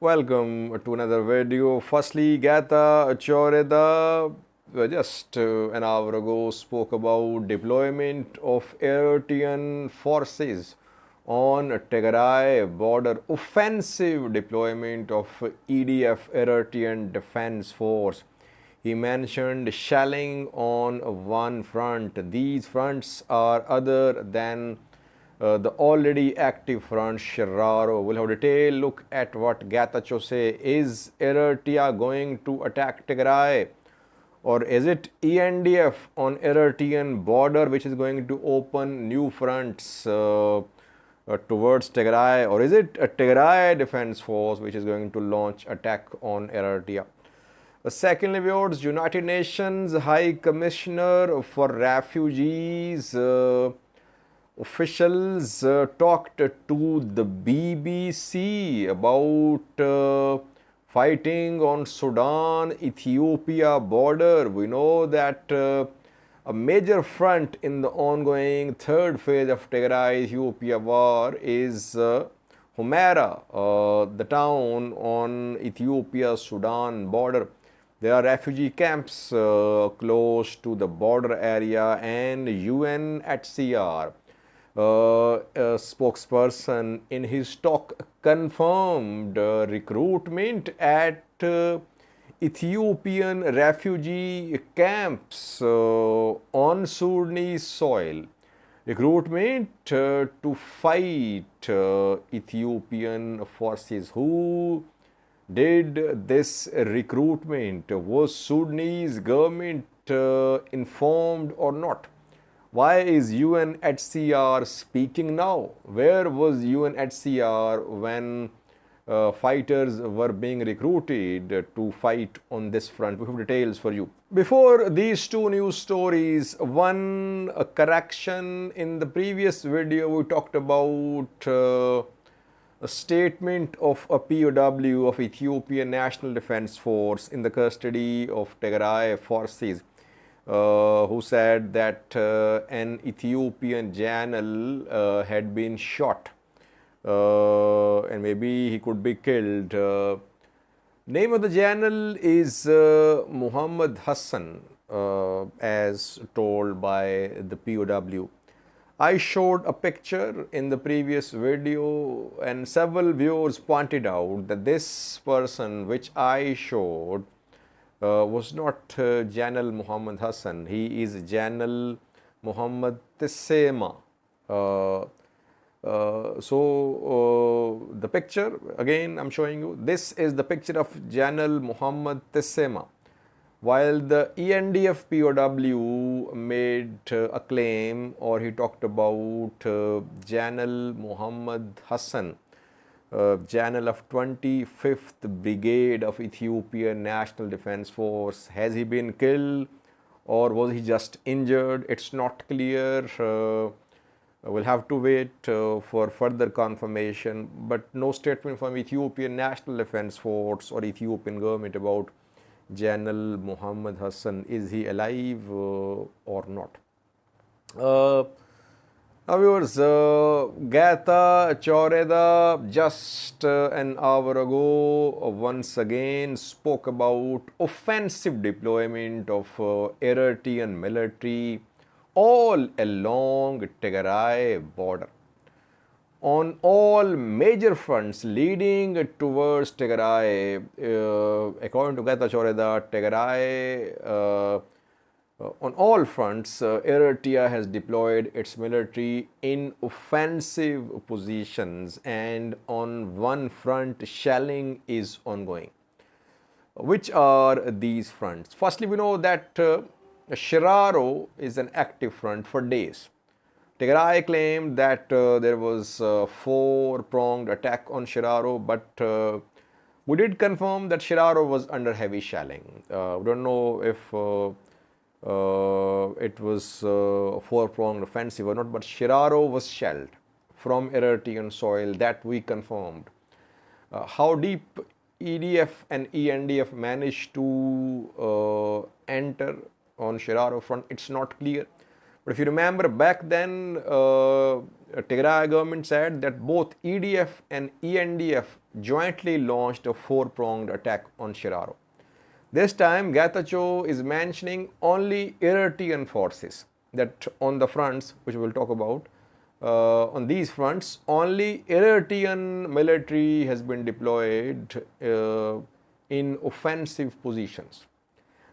Welcome to another video. Firstly, Gata Choreda just an hour ago spoke about deployment of Eritrean forces on Tigray border, offensive deployment of EDF Eritrean Defense Force. He mentioned shelling on one front. These fronts are other than the already active front Shiraro. We'll have a detailed look at what Gatacho say. Is Eritrea going to attack Tigray? Or is it ENDF on Eritrean border which is going to open new fronts towards Tigray? Or is it a Tigray defense force which is going to launch attack on Eritrea? Secondly, viewers, United Nations High Commissioner for Refugees officials talked to the BBC about fighting on Sudan-Ethiopia border. We know that a major front in the ongoing third phase of Tigray-Ethiopia war is Humera, the town on Ethiopia-Sudan border. There are refugee camps close to the border area, and UNHCR a spokesperson in his talk confirmed recruitment at Ethiopian refugee camps on Sudanese soil. Recruitment to fight Ethiopian forces. Who did this recruitment? Was Sudanese government informed or not? Why is UNHCR speaking now? Where was UNHCR when fighters were being recruited to fight on this front? We have details for you. Before these two news stories, one correction. In the previous video, we talked about a statement of a POW of Ethiopian National Defense Force in the custody of Tigray forces. Who said that an Ethiopian general had been shot and maybe he could be killed. Name of the general is Muhammad Hassan, as told by the POW. I showed a picture in the previous video, and several viewers pointed out that this person which I showed was not General Muhammad Hassan. He is General Muhammad Tissema. The picture, again I'm showing you, this is the picture of General Muhammad Tissema. While the ENDF POW made a claim, or he talked about General Muhammad Hassan, General of 25th Brigade of Ethiopian National Defense Force. Has he been killed or was he just injured? It's not clear. We'll have to wait for further confirmation, but no statement from Ethiopian National Defense Force or Ethiopian government about General Muhammad Hassan. Is he alive or not? Now viewers, Gata Choreda just an hour ago once again spoke about offensive deployment of Eritrean military all along Tigray border. On all major fronts leading towards Tigray, according to Gata Choreda, Tigray on all fronts, Eritrea has deployed its military in offensive positions, and on one front, shelling is ongoing. Which are these fronts? Firstly, we know that Shiraro is an active front for days. Tigray claimed that there was a four-pronged attack on Shiraro, but we did confirm that Shiraro was under heavy shelling. We don't know if it was a four-pronged offensive or not, but Shiraro was shelled from Eritrean soil, that we confirmed. How deep EDF and ENDF managed to enter on Shiraro front, it's not clear. But if you remember back then, Tigray government said that both EDF and ENDF jointly launched a four-pronged attack on Shiraro. This time, Getachew is mentioning only Eritrean forces, that on the fronts, which we will talk about, on these fronts, only Eritrean military has been deployed in offensive positions.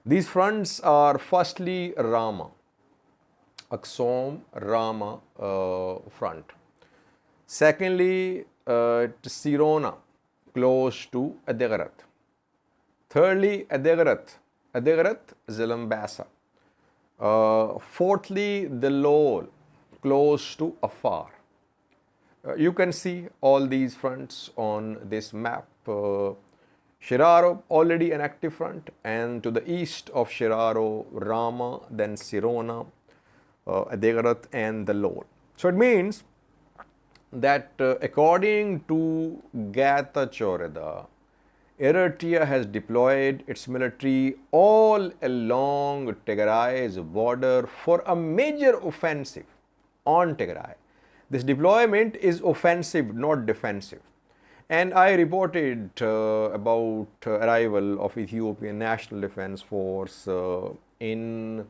These fronts are firstly Rama, Aksom Rama front. Secondly, Sirona, close to Adegrat. Thirdly, Adegrat, Zilambasa. Fourthly, the Lol, close to Afar. You can see all these fronts on this map. Shiraro, already an active front, and to the east of Shiraro, Rama, then Sirona, Adegrat, and the Lol. So it means that according to Getachew, Eritrea has deployed its military all along Tigray's border for a major offensive on Tigray. This deployment is offensive, not defensive. And I reported about arrival of Ethiopian National Defense Force in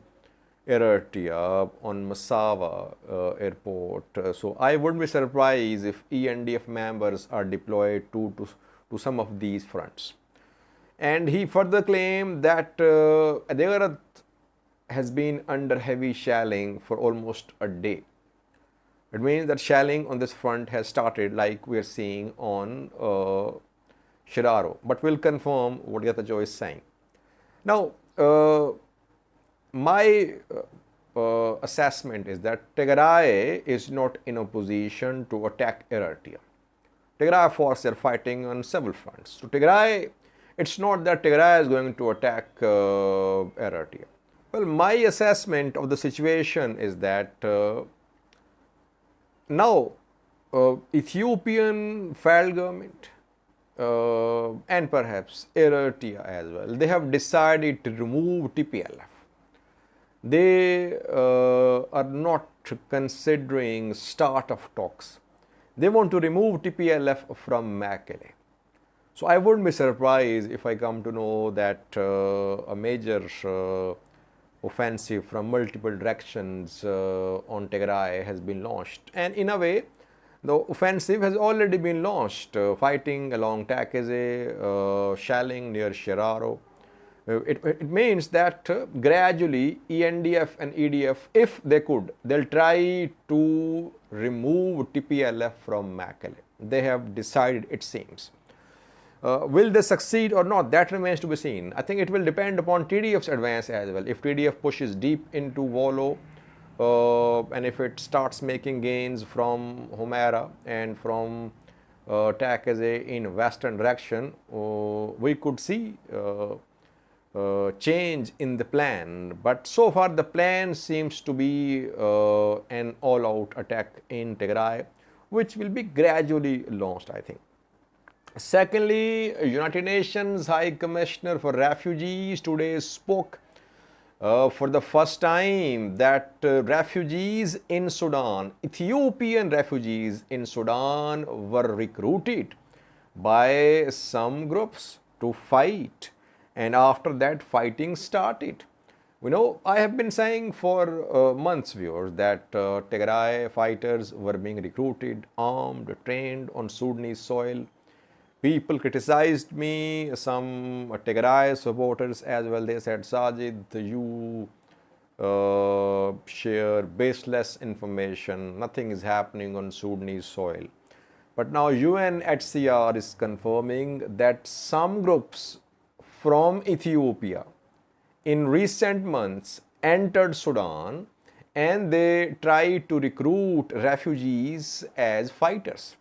Eritrea on Massawa airport. So I wouldn't be surprised if ENDF members are deployed to some of these fronts. And he further claimed that Adegrat has been under heavy shelling for almost a day. It means that shelling on this front has started, like we are seeing on Shiraro. But we'll confirm what Getachew is saying. Now, my assessment is that Tigray is not in a position to attack Eritrea. Tigray forces are fighting on several fronts. So Tigray, it's not that Tigray is going to attack Eritrea. Well, my assessment of the situation is that now Ethiopian federal government and perhaps Eritrea as well, they have decided to remove TPLF. They are not considering start of talks. They want to remove TPLF from Mekelle. So I wouldn't be surprised if I come to know that a major offensive from multiple directions on Tigray has been launched. And in a way, the offensive has already been launched, fighting along Takeze, shelling near Shiraro. It means that gradually ENDF and EDF, if they could, they'll try to remove TPLF from Mekelle. They have decided, it seems. Will they succeed or not? That remains to be seen. I think it will depend upon TDF's advance as well. If TDF pushes deep into Volo and if it starts making gains from Humera and from Takeze in western direction, we could see change in the plan. But so far the plan seems to be an all-out attack in Tigray, which will be gradually launched, I think. Secondly, United Nations High Commissioner for Refugees today spoke for the first time that refugees in Sudan, Ethiopian refugees in Sudan, were recruited by some groups to fight, and after that fighting started. You know, I have been saying for months, viewers, that Tigray fighters were being recruited, armed, trained on Sudanese soil. People criticized me, some Tigray supporters as well. They said, Sajid, you share baseless information. Nothing is happening on Sudanese soil. But now UNHCR is confirming that some groups from Ethiopia in recent months entered Sudan and they tried to recruit refugees as fighters.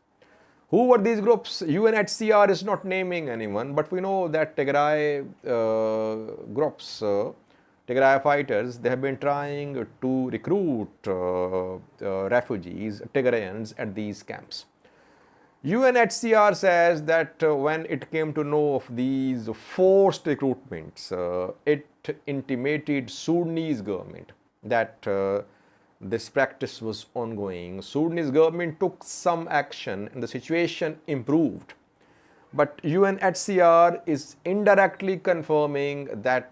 Who were these groups? UNHCR is not naming anyone, but we know that Tigray groups, Tigray fighters, they have been trying to recruit refugees, Tigrayans at these camps. UNHCR says that when it came to know of these forced recruitments, it intimated Sudanese government that this practice was ongoing, Sudanese government took some action and the situation improved. But UNHCR is indirectly confirming that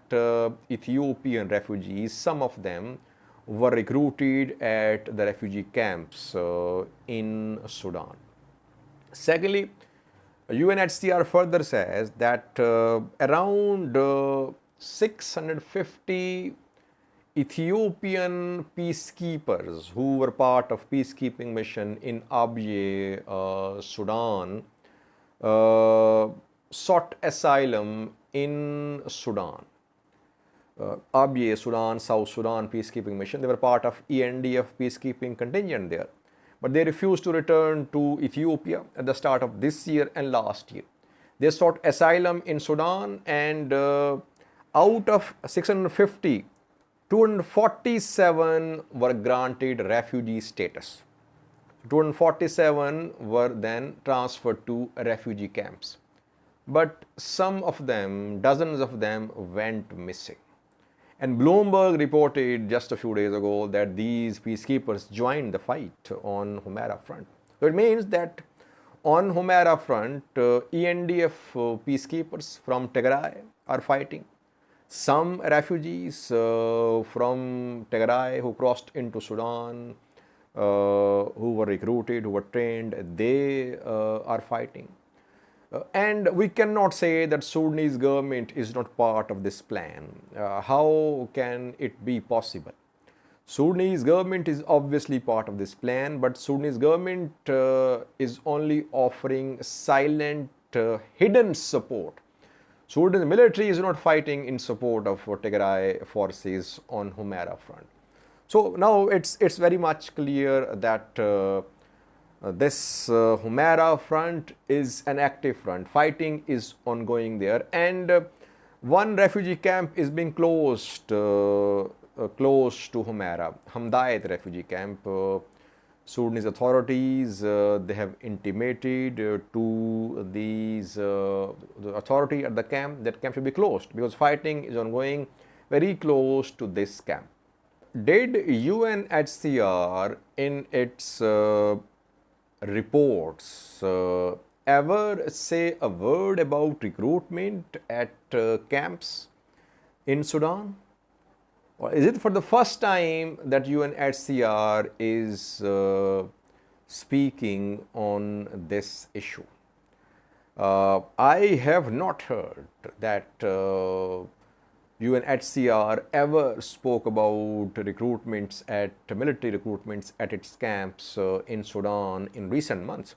Ethiopian refugees, some of them, were recruited at the refugee camps in Sudan. Secondly, UNHCR further says that around 650 Ethiopian peacekeepers who were part of peacekeeping mission in Abyei, Sudan, sought asylum in Sudan. Abyei, Sudan, South Sudan peacekeeping mission. They were part of ENDF peacekeeping contingent there. But they refused to return to Ethiopia at the start of this year and last year. They sought asylum in Sudan, and out of 650, 247 were granted refugee status. 247 were then transferred to refugee camps. But some of them, dozens of them, went missing. And Bloomberg reported just a few days ago that these peacekeepers joined the fight on Humera front. So it means that on Humera front, ENDF peacekeepers from Tigray are fighting. Some refugees from Tigray who crossed into Sudan, who were recruited, who were trained, they are fighting. And we cannot say that Sudanese government is not part of this plan. How can it be possible? Sudanese government is obviously part of this plan, but Sudanese government is only offering silent, hidden support. Sudanese military is not fighting in support of Tigray forces on Humera front. So now it's very much clear that this Humera front is an active front. Fighting is ongoing there, and one refugee camp is being closed close to Humera, Hamdayat refugee camp. Sudanese authorities, they have intimated to these the authority at the camp that camp should be closed because fighting is ongoing very close to this camp. Did UNHCR in its reports ever say a word about recruitment at camps in Sudan? Or is it for the first time that UNHCR is speaking on this issue? I have not heard that UNHCR ever spoke about recruitments at military recruitments at its camps in Sudan in recent months.